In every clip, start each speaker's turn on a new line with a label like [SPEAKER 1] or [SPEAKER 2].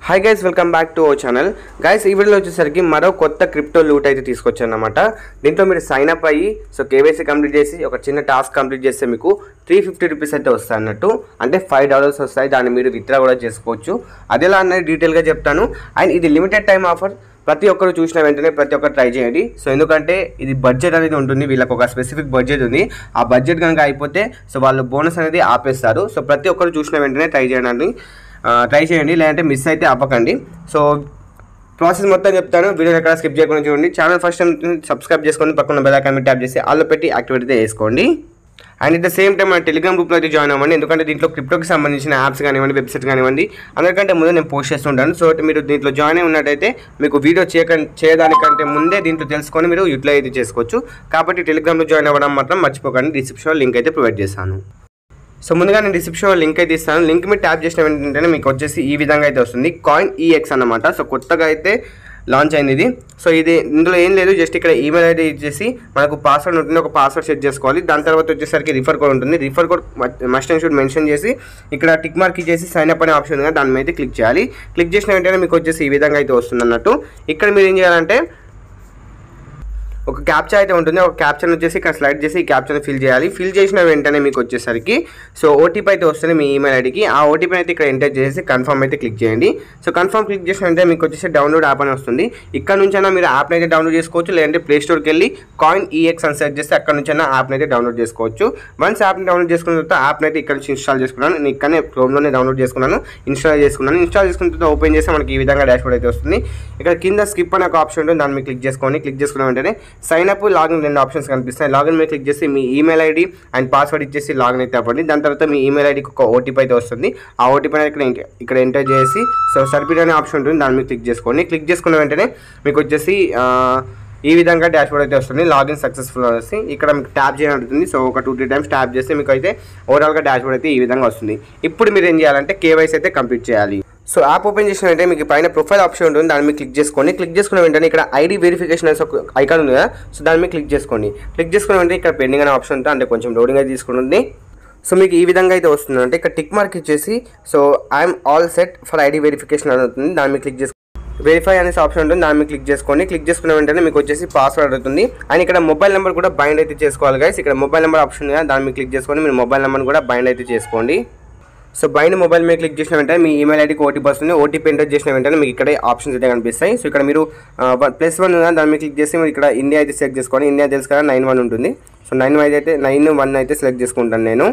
[SPEAKER 1] Hi guys, welcome back to our channel. Guys, ఈ వీడియోలో వచ్చేసరికి మరో కొత్త క్రిప్టో లూట్ అయితే తీసుకొచ్చాను అనమాట. దీంట్లో మీరు సైన్ అప్ అయ్యి కేవైసీ కంప్లీట్ చేసి ఒక చిన్న టాస్క్ కంప్లీట్ చేస్తే మీకు 350 రూపీస్ అయితే వస్తాయి అన్నట్టు. అంటే $5 వస్తాయి. దాన్ని మీరు విత్డ్రా కూడా చేసుకోవచ్చు. అది ఎలా అన్నది డీటెయిల్గా చెప్తాను. అండ్ ఇది లిమిటెడ్ టైం ఆఫర్. ప్రతి ఒక్కరు చూసిన వెంటనే ప్రతి ఒక్కరు ట్రై చేయండి. సో ఎందుకంటే ఇది బడ్జెట్ అనేది ఉంటుంది, వీళ్ళకి ఒక స్పెసిఫిక్ బడ్జెట్ ఉంది. ఆ బడ్జెట్ కనుక అయిపోతే వాళ్ళు బోనస్ అనేది ఆపేస్తారు. సో ప్రతి ఒక్కరు చూసిన వెంటనే ట్రై చేయండి, లేదంటే మిస్ అయితే అవ్వకండి. సో ప్రాసెస్ మొత్తం చెప్తాను, వీడియో ఎక్కడ స్కిప్ చేయకుండా చూడండి. ఛానల్ ఫస్ట్ టైం సబ్స్క్రైబ్ చేసుకొని పక్కన బెల్ ఐకాన్ ట్యాప్ చేసి ఆల్లో పెట్టి యాక్టివేట్ అయితే చేసుకోండి. And at the same time మన టెలిగ్రామ్ గ్రూప్లో అయితే జాయిన్ అవ్వండి. ఎందుకంటే దీంట్లో క్రిప్టోకి సంబంధించిన యాప్స్ కానివ్వండి, వెబ్సైట్స్ కానివ్వండి, అందరికంటే ముందు నేను పోస్ట్ చేస్తుంటాను. సో మీరు దీంట్లో జాయిన్ అయి ఉన్నట్టయితే మీకు వీడియో చేయడానికంటే ముందే దీంట్లో తెలుసుకొని మీరు యూటిలైజ్ అయితే చేసుకోవచ్చు. కాబట్టి టెలిగ్రామ్లో జాయిన్ అవ్వడం మాత్రం మర్చిపోకండి. డిస్క్రిప్షన్లో లింక్ అయితే ప్రొవైడ్ చేశాను. సో ముందుగా నేను డిస్క్రిప్షన్లో లింక్ అయితే ఇస్తాను. లింక్ మీరు ట్యాప్ చేసిన వెంటనే మీకు వచ్చేసి ఈ విధంగా అయితే వస్తుంది, కాయిన్ EX అన్నమాట. సో కొత్తగా అయితే లాంచ్ అయింది ఇది. సో ఇందులో ఏం లేదు, జస్ట్ ఇక్కడ ఈమెయిల్ ఐడి ఇచ్చేసి మనకు పాస్వర్డ్ ఉంటుంది, ఒక పాస్వర్డ్ సెట్ చేసుకోవాలి. దాని తర్వాత వచ్చేసరికి రిఫర్ కోడ్ ఉంటుంది. Refer code must and should mention చేసి ఇక్కడ టిక్ మార్క్ ఇచ్చేసి సైన్ అప్ అనే ఆప్షన్ ఉంది, దాని మీద అయితే క్లిక్ చేయాలి. క్లిక్ చేసిన వెంటనే మీకు వచ్చేసి ఈ విధంగా అయితే వస్తుంది అన్నట్టు. ఇక్కడ మీరు ఏం చేయాలంటే ఒక క్యాప్చా అయితే ఉంటుంది. ఒక క్యాప్చర్ వచ్చేసి ఇక్కడ స్లైడ్ చేసి ఈ క్యాప్చర్ని ఫిల్ చేయాలి. ఫిల్ చేసిన వెంటనే మీకు వచ్చేసరికి సో ఓటీపీ అయితే వస్తుంది మీ ఈమెయిల్ ఐడికి. ఆ ఓటీపీ అయితే ఇక్కడ ఎంటర్ చేసి కన్ఫర్మ్ అయితే క్లిక్ చేయండి. సో కన్ఫర్మ్ క్లిక్ చేసిన వెంటనే మీకు వచ్చేసి డౌన్లోడ్ యాప్ అని వస్తుంది. ఇక్కడ నుంచైనా మీరు యాప్ని అయితే డౌన్లోడ్ చేసుకోవచ్చు, లేదంటే ప్లే స్టోర్కి వెళ్ళి కాయిన్ EX అని సెర్చ్ చేస్తే అక్కడ నుంచైనా యాప్ని అయితే డౌన్లోడ్ చేసుకోవచ్చు. వన్స్ యాప్ని డౌన్లోడ్ చేసుకున్న తర్వాత యాప్ని అయితే ఇక్కడ నుంచి ఇన్స్టాల్ చేసుకున్నాను. నేను ఇక్కడనే క్రోమ్లోనే డౌన్లోడ్ చేసుకున్నాను, ఇన్స్టాల్ చేసుకున్న తర్వాత ఓపెన్ చేస్తే మనకి ఈ విధంగా డాష్బోర్డ్ అయితే వస్తుంది. ఇక్కడ కింద స్కిప్ అనే ఒక ఆప్షన్ ఉంటుంది, దాన్ని మీరు క్లిక్ చేసుకోండి. క్లిక్ చేసుకున్న వెంటనే సైన్ అప్, లాగిన్ రెండు ఆప్షన్స్ కనిపిస్తాయి. లాగిన్ మీద క్లిక్ చేసి మీ ఈమెయిల్ ఐడి అండ్ పాస్వర్డ్ ఇచ్చేసి లాగిన్ అయితే అవ్వండి. దాని తర్వాత మీ ఈమెయిల్ ఐడికి ఒక ఓటీపీ అయితే వస్తుంది. ఆ ఓటీపీ అనేది ఇక్కడ ఎంటర్ చేసి సో సబ్మిట్ అనే ఆప్షన్ ఉంటుంది, దాని మీద క్లిక్ చేసుకోండి. క్లిక్ చేసుకున్న వెంటనే మీకు వచ్చేసి ఈ విధంగా డాష్బోర్డ్ అయితే వస్తుంది. లాగిన్ సక్సెస్ఫుల్ వస్తుంది. ఇక్కడ మీకు ట్యాప్ చేయాలంటుంది. సో ఒక 2-3 టైమ్స్ ట్యాప్ చేస్తే మీకు అయితే ఓవరాల్గా డాష్బోర్డ్ అయితే ఈ విధంగా వస్తుంది. ఇప్పుడు మీరు ఏం చేయాలంటే కేవైసీ అయితే కంప్లీట్ చేయాలి. సో యాప్ ఓపెన్ చేసిన వెంటనే మీకు పైన ప్రొఫైల్ ఆప్షన్ ఉంటుంది, దాని మీద క్లిక్ చేసుకోండి. క్లిక్ చేసుకున్న వెంటనే ఇక్కడ ఐడి వెరిఫికేషన్ అనే ఒక ఐకాన్ ఉంది కదా, సో దాని మీద క్లిక్ చేసుకోండి. క్లిక్ చేసుకున్న వెంటనే ఇక్కడ పెండింగ్ అనే ఆప్షన్ ఉంటుంది, అంటే కొంచెం లోడింగ్ అయితే తీసుకుంటుంది. సో మీకు ఈ విధంగా అయితే వస్తుంది. అంటే ఇక్కడ టిక్ మార్క్ ఇచ్చేసి so I'm all set for ID verification అని అవుతుంది, దాని మీద క్లిక్ చేసుకోండి. వెరిఫై అనేసి ఆప్షన్ ఉంటుంది, దాని మీద క్లిక్ చేసుకోండి. క్లిక్ చేసుకున్న వెంటనే మీకు వచ్చేసి పాస్వర్డ్ అవుతుంది. అండ్ ఇక్కడ మొబైల్ నెంబర్ కూడా బైండ్ అయితే చేసుకోవాలి గైస్. ఇక్కడ మొబైల్ నెంబర్ ఆప్షన్ ఉంది కదా, దాని మీద క్లిక్ చేసుకొని మీరు మొబైల్ నెంబర్ కూడా బైండ్ అయితే చేసుకోండి. సో బైండ్ మొబైల్ మీద క్లిక్ చేసిన వెంటనే మీ ఈమెయిల్ ఐడికి ఓటీపీ వస్తుంది. ఓటీపీ ఎంటర్ చేసిన వెంటనే మీకు ఇక్కడ ఆప్షన్స్ అయితే కనిపిస్తాయి. సో ఇక్కడ మీరు +1 దాని మీద క్లిక్ చేసి మీరు ఇక్కడ ఇండియా అయితే సెలెక్ట్ చేసుకోండి. ఇండియా తెలుసు కదా, 91 ఉంటుంది. సో 91 అయితే సెలెక్ట్ చేసుకుంటాను నేను.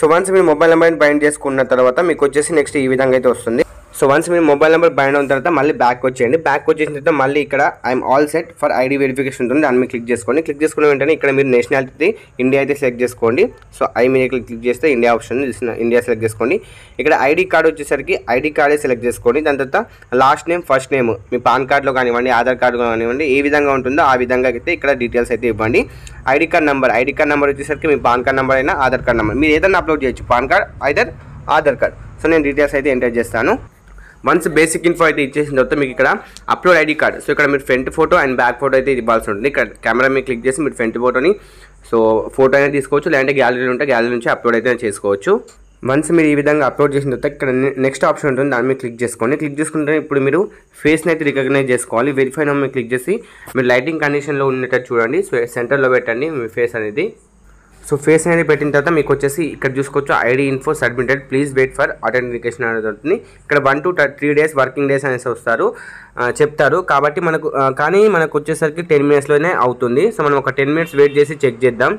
[SPEAKER 1] సో వన్స్ మీరు మొబైల్ నెంబర్ని బైండ్ చేసుకున్న తర్వాత మీకు వచ్చేసి నెక్స్ట్ ఈ విధంగా అయితే వస్తుంది. సో వన్స్ మీరు మొబైల్ నెంబర్ బైండ్ అయిన తర్వాత మళ్ళీ బ్యాక్ వచ్చేయండి. బ్యాక్ వచ్చేసిన తర్వాత మళ్ళీ ఇక్కడ I'm all set for ID verification ఉంటుంది, దాని మీద క్లిక్ చేసుకోండి. క్లిక్ చేసుకున్న వెంటనే ఇక్కడ మీరు నేషనాలిటీ ఇండియా అయితే సెలెక్ట్ చేసుకోండి. సో ఐ మీద క్లిక్ చేస్తే ఇండియా ఆప్షన్ ఇండియా సెలెక్ట్ చేసుకోండి. ఇక్కడ ఐడి కార్డ్ వచ్చేసరికి ఐడి కార్డే సెలెక్ట్ చేసుకోండి. దాని తర్వాత లాస్ట్ నేమ్, ఫస్ట్ నేమ్ మీ పాన్ కార్డులో కానివ్వండి, ఆధార్ కార్డులో కానివ్వండి, ఏ విధంగా ఉంటుందో ఆ విధంగా అయితే ఇక్కడ డీటెయిల్స్ అయితే ఇవ్వండి. ఐడి కార్డ్ నెంబర్ వచ్చేసరికి మీ పాన్ కార్డ్ నెంబర్ అయినా ఆధార్ కార్డ్ నెంబర్ మీరు ఏదైనా అప్లోడ్ చేయొచ్చు, pan card either Aadhaar card. So నేను డీటెయిల్స్ అయితే ఎంటర్ చేస్తాను. వన్స్ బేసిక్ ఇన్ఫో అయితే ఇచ్చేసిన తర్వాత మీకు ఇక్కడ అప్లోడ్ ఐడి కార్డ్. సో ఇక్కడ మీరు front photo and back photo అయితే ఇవ్వాల్సి ఉంటుంది. ఇక్కడ కెమెరా మీద క్లిక్ చేసి మీరు ఫ్రంట్ ఫోటోని సో ఫోటో అయినా తీసుకోవచ్చు, లేదంటే గ్యాలరీ ఉంటే గ్యాలరీ నుంచి అప్లోడ్ అయితే చేసుకోవచ్చు. వన్స్ మీరు ఈ విధంగా అప్లోడ్ చేసిన తర్వాత ఇక్కడ నెక్స్ట్ ఆప్షన్ ఉంటుంది, దాని మీద క్లిక్ చేసుకోండి. క్లిక్ చేసుకుంటే ఇప్పుడు మీరు ఫేస్ని అయితే రికగ్నైజ్ చేసుకోవాలి. వెరిఫై నౌ మీద క్లిక్ చేసి మీరు లైటింగ్ కండిషన్లో ఉన్నట్టు చూడండి. సో సెంటర్లో పెట్టండి మీ ఫేస్ అనేది. సో ఫేస్ అనేది పెట్టిన తర్వాత మీకు వచ్చేసి ఇక్కడ చూసుకోవచ్చు ID info submitted, please wait for authentication అనేది ఉంటుంది. ఇక్కడ 1 to 3 డేస్ వర్కింగ్ డేస్ అనేసి చెప్తారు. కాబట్టి మనకు వచ్చేసరికి 10 మినిట్స్లోనే అవుతుంది. సో మనం ఒక 10 మినిట్స్ వెయిట్ చేసి చెక్ చేద్దాం.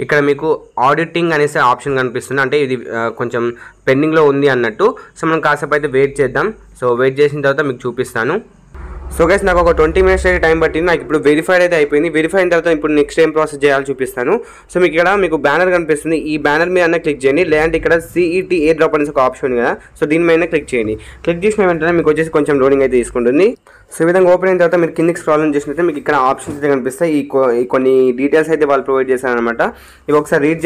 [SPEAKER 1] ఇక్కడ మీకు ఆడిటింగ్ అనేసి ఆప్షన్ కనిపిస్తుంది, అంటే ఇది కొంచెం పెండింగ్లో ఉంది అన్నట్టు. సో మనం కాసేపు అయితే వెయిట్ చేద్దాం. సో వెయిట్ చేసిన తర్వాత మీకు చూపిస్తాను. సో గైస్ నాకు ఒక 20 మినిట్స్ అయితే టైం పట్టింది. నాకు ఇప్పుడు వెరిఫైడ్ అయితే అయిపోయింది. వెరిఫై అయిన తర్వాత ఇప్పుడు నెక్స్ట్ ఏం ప్రాసెస్ చేయాలో చూపిస్తాను. సో మీకు ఇక్కడ మీకు బ్యానర్ కనిపిస్తుంది, ఈ బ్యానర్ మీద అన్న క్లిక్ చేయండి, లేదంటే ఇక్కడ CET ఎయిర్ డ్రాప్ అనేసి ఒక ఆప్షన్ ఉంది కదా, సో దీని మీద క్లిక్ చేయండి. క్లిక్ చేసిన వెంటనే మీకు వచ్చేసి కొంచెం లోడింగ్ అయితే తీసుకుంటుంది. సో ఈ విధంగా ఓపెన్ అయిన తర్వాత మీరు కిందికి స్క్రాల్ చేసినట్లయితే మీకు ఇక్కడ ఆప్షన్స్ అయితే కనిపిస్తాయి. ఈ కొన్ని డీటెయిల్స్ అయితే వాళ్ళు ప్రొవైడ్ చేశారనమాట. ఇవి ఒకసారి రీడ్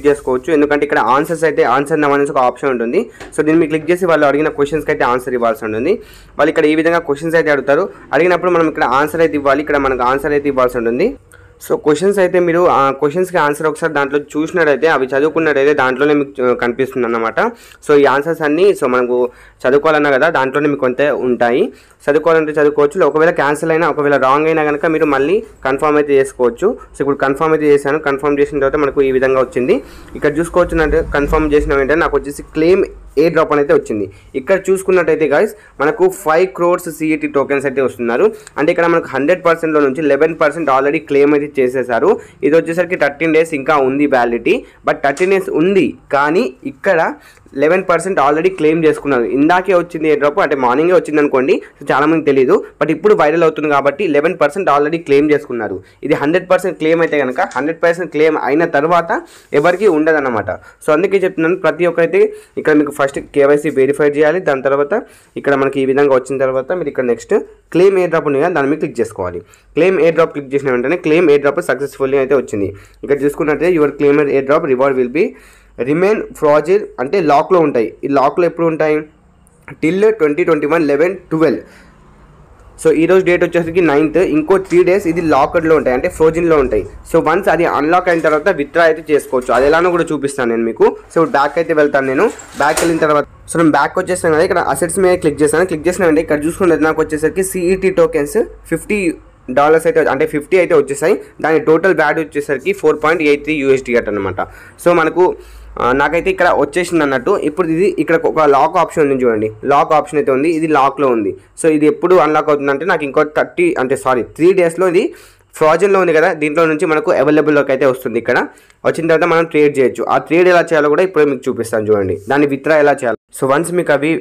[SPEAKER 1] చేసుకోవచ్చు, ఎందుకంటే ఇక్కడ ఆన్సర్ నవ్ అనేసి ఒక ఆప్షన్ ఉంటుంది. సో దీన్ని మీరు క్లిక్ చేసి వాళ్ళు అడిగిన క్వశ్చన్స్కి అయితే ఆన్సర్ ఇవ్వాల్సి ఉంటుంది. వాళ్ళు ఇక్కడ ఈ విధంగా క్వశ్చన్స్ అయితే అడుగుతారు. అడిగినప్పుడు మనం ఇక్కడ ఆన్సర్ అయితే ఇవ్వాలి. ఇక్కడ మనకు ఆన్సర్ అయితే ఇవ్వాల్సి ఉంటుంది. సో క్వశ్చన్స్ అయితే మీరు ఆ క్వశ్చన్స్కి ఆన్సర్ ఒకసారి దాంట్లో చూసినట్టయితే అవి చదువుకున్నట్టయితే దాంట్లోనే మీకు కనిపిస్తుంది అన్నమాట. సో ఈ ఆన్సర్స్ అన్నీ సో మనకు చదువుకోవాలన్నా కదా దాంట్లోనే మీకు అంతే ఉంటాయి. చదువుకోవాలంటే చదువుకోవచ్చు. ఒకవేళ క్యాన్సిల్ అయినా ఒకవేళ రాంగ్ అయినా కనుక మీరు మళ్ళీ కన్ఫర్మ్ అయితే చేసుకోవచ్చు. సో ఇప్పుడు కన్ఫర్మ్ అయితే చేశాను. కన్ఫర్మ్ చేసిన తర్వాత మనకు ఈ విధంగా వచ్చింది. ఇక్కడ చూసుకోవచ్చు కన్ఫర్మ్ చేసిన వెంటనే నాకు వచ్చేసి క్లెయిమ్ ఎయిర్ డ్రాప్ అనేది వచ్చింది. ఇక్కడ చూసుకున్నట్టయితే గాయస్ మనకు 5 crores CET టోకెన్స్ అయితే వస్తున్నారు. అంటే ఇక్కడ మనకు 100%లో నుంచి 11% ఆల్రెడీ క్లెయిమ్ అయితే చేసేసారు. ఇది వచ్చేసరికి 13 days ఇంకా ఉంది వ్యాలిడిటీ. బట్ 13 days ఉంది కానీ ఇక్కడ 11% ఆల్రెడీ క్లెయిమ్ చేసుకున్నారు. ఇందాకే వచ్చింది ఎయిర్ డ్రాప్, అంటే మార్నింగే వచ్చింది అనుకోండి. సో చాలామంది తెలియదు, బట్ ఇప్పుడు వైరల్ అవుతుంది కాబట్టి 11% ఆల్రెడీ క్లెయిమ్ చేసుకున్నారు. ఇది 100% క్లెయిమ్ అయితే కనుక 100% క్లెయిమ్ అయిన తర్వాత ఎవరికి ఉండదన్నమాట. సో అందుకే చెప్తున్నాను ప్రతి ఒక్కరైతే ఇక్కడ మీకు ఫస్ట్ KYC వెరిఫై చేయాలి. దాని తర్వాత ఇక్కడ మనకి ఈ విధంగా వచ్చిన తర్వాత మీరు ఇక్కడ నెక్స్ట్ క్లెయిమ్ ఎయిర్ డ్రాప్ ఉంది కదా దాని మీద క్లిక్ చేసుకోవాలి. క్లెయిమ్ ఎయిర్ డ్రాప్ క్లిక్ చేసిన వెంటనే క్లెయిమ్ ఎయిర్ డ్రాప్ సక్సెస్ఫుల్లీ అయితే వచ్చింది. ఇక్కడ చూసుకున్నట్లయితే your claim air drop reward will be remain fragile, అంటే లాక్లో ఉంటాయి. ఈ లాక్లో ఎప్పుడు ఉంటాయి టిల్ 2021 11/12. సో ఈరోజు డేట్ వచ్చేసరికి 9th. ఇంకో 3 days ఇది లాక్డ్లో ఉంటాయి, అంటే ఫ్రోజన్లో ఉంటాయి. సో వన్స్ అది అన్లాక్ అయిన తర్వాత విత్డ్రా అయితే చేసుకోవచ్చు. అది ఎలానో కూడా చూపిస్తాను నేను మీకు. సో బ్యాక్ అయితే వెళ్తాను నేను. బ్యాక్ వెళ్ళిన తర్వాత సో నేను బ్యాక్ వచ్చేసాను కదా, ఇక్కడ అసెట్స్ మీద క్లిక్ చేస్తాను. క్లిక్ చేసినామంటే ఇక్కడ చూసుకున్నది నాకు వచ్చేసరికి CET టోకెన్స్ $50 అయితే, అంటే 50 అయితే వచ్చేసాయి. దాని టోటల్ వాల్యూ వచ్చేసరికి $4.83 USD అనమాట. సో మనకు నాకైతే ఇక్కడ వచ్చేసింది అన్నట్టు. ఇప్పుడు ఇది ఇక్కడ ఒక లాక్ ఆప్షన్ ఉంది చూడండి. లాక్ ఆప్షన్ అయితే ఉంది, ఇది లాక్లో ఉంది. సో ఇది ఎప్పుడు అన్లాక్ అవుతుందంటే నాకు ఇంకో 3 daysలో ఇది ఫ్రాజన్లో ఉంది కదా, దీంట్లో నుంచి మనకు అవైలబుల్లోకి అయితే వస్తుంది. ఇక్కడ వచ్చిన తర్వాత మనం ట్రేడ్ చేయొచ్చు. ఆ ట్రేడ్ ఎలా చేయాలో కూడా ఇప్పుడు మీకు చూపిస్తాను చూడండి. దాన్ని విత్డ్రా ఎలా చేయాలి. సో వన్స్ మీకు అవి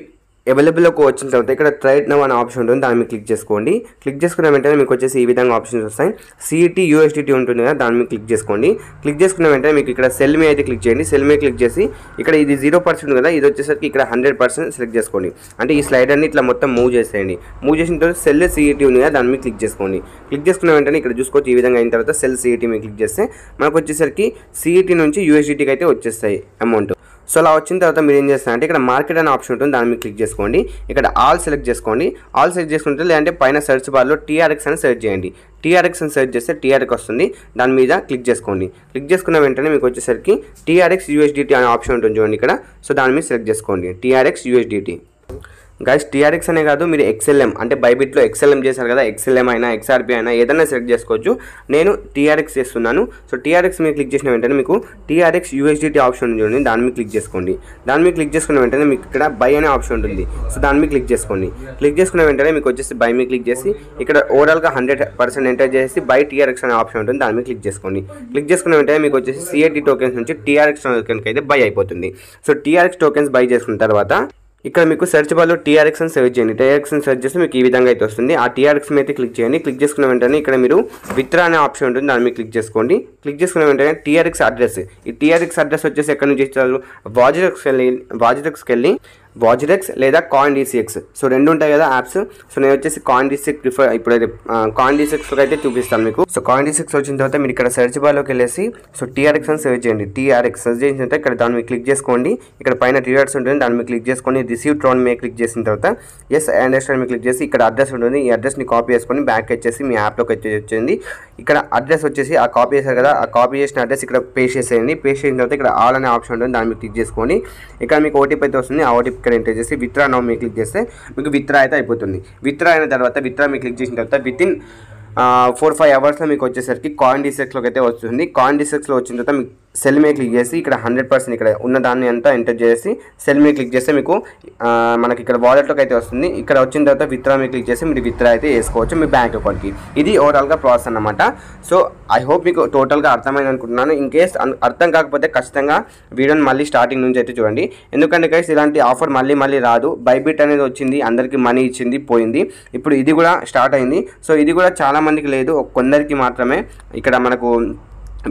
[SPEAKER 1] అవైలబుల్లోకి వచ్చిన తర్వాత ఇక్కడ ట్రేడ్ నౌ అనే ఆప్షన్ ఉంటుంది, దాన్ని మీరు క్లిక్ చేసుకోండి. క్లిక్ చేసుకున్న వెంటనే మీకు వచ్చేసి ఈ విధంగా ఆప్షన్స్ వస్తాయి. CET USDT ఉంటుంది కదా, దాన్ని మీరు క్లిక్ చేసుకోండి. క్లిక్ చేసుకున్న వెంటనే మీకు ఇక్కడ సెల్ మీ అయితే క్లిక్ చేయండి. సెల్ మీ క్లిక్ చేసి ఇక్కడ ఇది 0% కదా, ఇది వచ్చేసరికి ఇక్కడ 100% సెలెక్ట్ చేసుకోండి. అంటే ఈ స్లైడర్ని ఇట్లా మొత్తం మూవ్ చేసేయండి. మూవ్ చేసిన తర్వాత సెల్ CET ఉంది కదా, దాన్ని మీరు క్లిక్ చేసుకోండి. క్లిక్ చేసుకున్న వెంటనే ఇక్కడ చూసుకోవచ్చు ఈ విధంగా అయిన తర్వాత సెల్ CET మీరు క్లిక్ చేస్తే మనకు వచ్చేసరికి CET నుంచి USDTకి అయితే వచ్చేస్తాయి అమౌంట్. సో అలా వచ్చిన తర్వాత మీరు ఏం చేస్తారంటే ఇక్కడ మార్కెట్ అనే ఆప్షన్ ఉంటుంది, దాన్ని మీరు క్లిక్ చేసుకోండి. ఇక్కడ ఆల్ సెలెక్ట్ చేసుకోండి. ఆల్ సెలెక్ట్ చేసుకుంటే లేదంటే పైన సెర్చ్ బార్లో TRX అని సెర్చ్ చేయండి. TRX అని సెర్చ్ చేస్తే TRX వస్తుంది, దాని మీద క్లిక్ చేసుకోండి. క్లిక్ చేసుకున్న వెంటనే మీకు వచ్చేసరికి TRX USDT అనే ఆప్షన్ ఉంటుంది చూడండి ఇక్కడ. సో దాని మీద సెలెక్ట్ చేసుకోండి TRX USDT. గైస్ TRX అనే కాదు, మీరు XLM అంటే బైబిట్లో XLM చేశారు కదా, XLM అయినా XRP అయినా ఏదైనా సెలెక్ట్ చేసుకోవచ్చు. నేను TRX చేస్తున్నాను. సో TRX మీద క్లిక్ చేసిన వెంటనే మీకు TRX USDT ఆప్షన్ ఉంటుంది, దాని మీద క్లిక్ చేసుకోండి. దాని మీద క్లిక్ చేసుకున్న వెంటనే మీకు ఇక్కడ బై అనే ఆప్షన్ ఉంటుంది. సో దాని మీద క్లిక్ చేసుకోండి. క్లిక్ చేసుకున్న వెంటనే మీకు వచ్చేసి బై మీద క్లిక్ చేసి ఇక్కడ ఓవరాల్గా 100% ఎంటర్ చేసి బై TRX అనే ఆప్షన్ ఉంటుంది, దాని మీద క్లిక్ చేసుకోండి. క్లిక్ చేసుకున్న వెంటనే మీకు వచ్చేసి CET టోకెన్స్ నుంచి TRX టోకెన్కి అయితే బై అయిపోతుంది. సో TRX టోకెన్స్ బై చేసుకున్న తర్వాత ఇక్కడ మీకు సెర్చ్ బార్లో TRX అని సెర్చ్ చేయండి. TRX అని సెర్చ్ చేస్తే మీకు ఈ విధంగా అయితే వస్తుంది. ఆ TRX మీద అయితే క్లిక్ చేయండి. క్లిక్ చేసుకున్న వెంటనే ఇక్కడ మీరు విత్డ్రా అనే ఆప్షన్ ఉంటుంది, దాని మీద క్లిక్ చేసుకోండి. క్లిక్ చేసుకున్న వెంటనే TRX అడ్రస్, ఈ TRX అడ్రస్ వచ్చేసి ఎక్కడి నుంచి ఇస్తారు, వాజిరెక్స్ లేదా CoinDCX. సో రెండు ఉంటాయి కదా యాప్స్. సో నేను వచ్చేసి CoinDCX ప్రిఫర్, ఇప్పుడైతే CoinDCXలో అయితే చూపిస్తాను మీకు. సో CoinDCX వచ్చిన తర్వాత మీరు ఇక్కడ సెర్చ్ బార్లోకి వెళ్ళేసి సో TRX అని సెర్చ్ చేయండి. TRX సెర్చ్ చేసిన తర్వాత ఇక్కడ దాని మీద క్లిక్ చేసుకోండి. ఇక్కడ పైన TRX ఉంటుంది, దాని మీద క్లిక్ చేసుకొని రిసీవ్ ట్రాన్ మీద క్లిక్ చేసిన తర్వాత ఎస్ అండర్స్టాండ్ మీద క్లిక్ చేసి ఇక్కడ అడ్రస్ ఉంటుంది, ఈ అడ్రస్ని కాపీ చేసుకొని బ్యాక్ వచ్చేసి మీ యాప్లోకి వచ్చేసింది. ఇక్కడ అడ్రస్ వచ్చేసి ఆ కాపీ చేశారు కదా, ఆ కాపీ చేసిన అడ్రస్ ఇక్కడ పేస్ట్ చేసేయండి. పేస్ట్ చేసిన తర్వాత ఇక్కడ ఆల్ అనే ఆప్షన్ ఉంటుంది, దాని మీద క్లిక్ చేసుకోండి. ఇక్కడ మీకు OTP అయితే వస్తుంది. ఆ OTP ఇక్కడ ఎంటర్ చేసి విత్డ్రా నౌ మీరు క్లిక్ చేస్తే మీకు విత్డ్రా అయితే అయిపోతుంది. విత్డ్రా అయిన తర్వాత విత్డ్రా మీరు క్లిక్ చేసిన తర్వాత వితిన్ 4-5 అవర్స్లో మీకు వచ్చేసరికి CoinDCXలోకి అయితే వస్తుంది. CoinDCXలో వచ్చిన తర్వాత మీకు సెల్ మీద క్లిక్ చేసి ఇక్కడ 100% ఇక్కడ ఉన్న దాన్ని అంతా ఎంటర్ చేసి సెల్ మీద క్లిక్ చేస్తే మీకు మనకి ఇక్కడ వాలెట్లోకి అయితే వస్తుంది. ఇక్కడ వచ్చిన తర్వాత విత్డ్రా మీద క్లిక్ చేసి మీరు విత్డ్రా అయితే వేసుకోవచ్చు మీ బ్యాంక్ అకౌంట్కి. ఇది ఓవరాల్గా ప్రాసెస్ అన్నమాట. సో ఐ హోప్ మీకు టోటల్గా అర్థమైంది అనుకుంటున్నాను. ఇన్ కేస్ అర్థం కాకపోతే ఖచ్చితంగా వీడియోని మళ్ళీ స్టార్టింగ్ నుంచి అయితే చూడండి. ఎందుకంటే గైస్ ఇలాంటి ఆఫర్ మళ్ళీ రాదు. బైబిట్ అనేది వచ్చింది, అందరికీ మనీ ఇచ్చింది, పోయింది. ఇప్పుడు ఇది కూడా స్టార్ట్ అయింది. సో ఇది కూడా చాలా మందికి లేదు, కొందరికి మాత్రమే. ఇక్కడ మనకు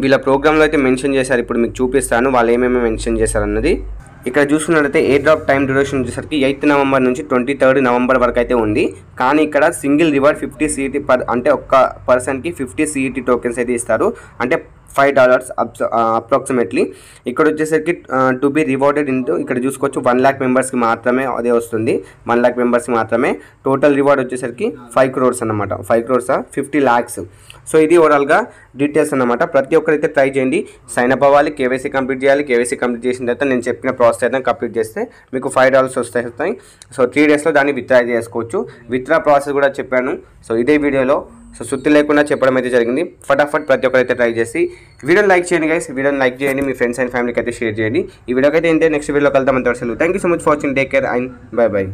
[SPEAKER 1] వీళ్ళ ప్రోగ్రాంలో అయితే మెన్షన్ చేశారు, ఇప్పుడు మీకు చూపిస్తాను వాళ్ళు ఏమేమి మెన్షన్ చేశారు అన్నది. ఇక్కడ చూసుకున్నట్లయితే ఎయిర్ డ్రాప్ టైం డ్యూరేషన్ వచ్చేసరికి 8th November నుంచి 23rd November వరకు అయితే ఉంది. కానీ ఇక్కడ సింగిల్ రివార్డ్ 50 CET అంటే ఒక్క పర్సన్కి 50 CET టోకెన్స్ అయితే ఇస్తారు. అంటే $5 అప్రాక్సిమేట్లీ. ఇక్కడ వచ్చేసరికి టు బి రివార్డెడ్ ఇంటూ ఇక్కడ చూసుకోవచ్చు 1 lakh మెంబర్స్కి మాత్రమే అదే వస్తుంది. 1 lakh మెంబర్స్కి మాత్రమే. టోటల్ రివార్డ్ వచ్చేసరికి 5 crores అన్నమాట. 5 crores 50 lakhs. సో ఇది ఓవరాల్గా డీటెయిల్స్ అన్నమాట. ప్రతి ఒక్కరైతే ట్రై చేయండి, సైన్ అప్ అవ్వాలి, కేవైసీ కంప్లీట్ చేయాలి. కేవైసీ కంప్లీట్ చేసిన తర్వాత నేను చెప్పిన ప్రాసెస్ అయితే కంప్లీట్ చేస్తే మీకు $5 వస్తాయి. సో 3 daysలో దాన్ని విత్డ్రా చేసుకోవచ్చు. విత్డ్రా ప్రాసెస్ కూడా చెప్పాను సో ఇదే వీడియోలో. సో సుత్తి లేకుండా చెప్పడం అయితే జరిగింది. ఫటాఫట్ ప్రతి ఒక్కరైతే ట్రై చేసి వీడియోని లైక్ చేయండి గైస్. వీడియోని లైక్ చేయండి, మీ ఫ్రెండ్స్ అండ్ ఫ్యామిలీకి అయితే షేర్ చేయండి. ఈ వీడియోకి అయితే నెక్స్ట్ వీడియోలో కలుద్దాం. అంతవరకు thank you so much for watching. Take care and by by.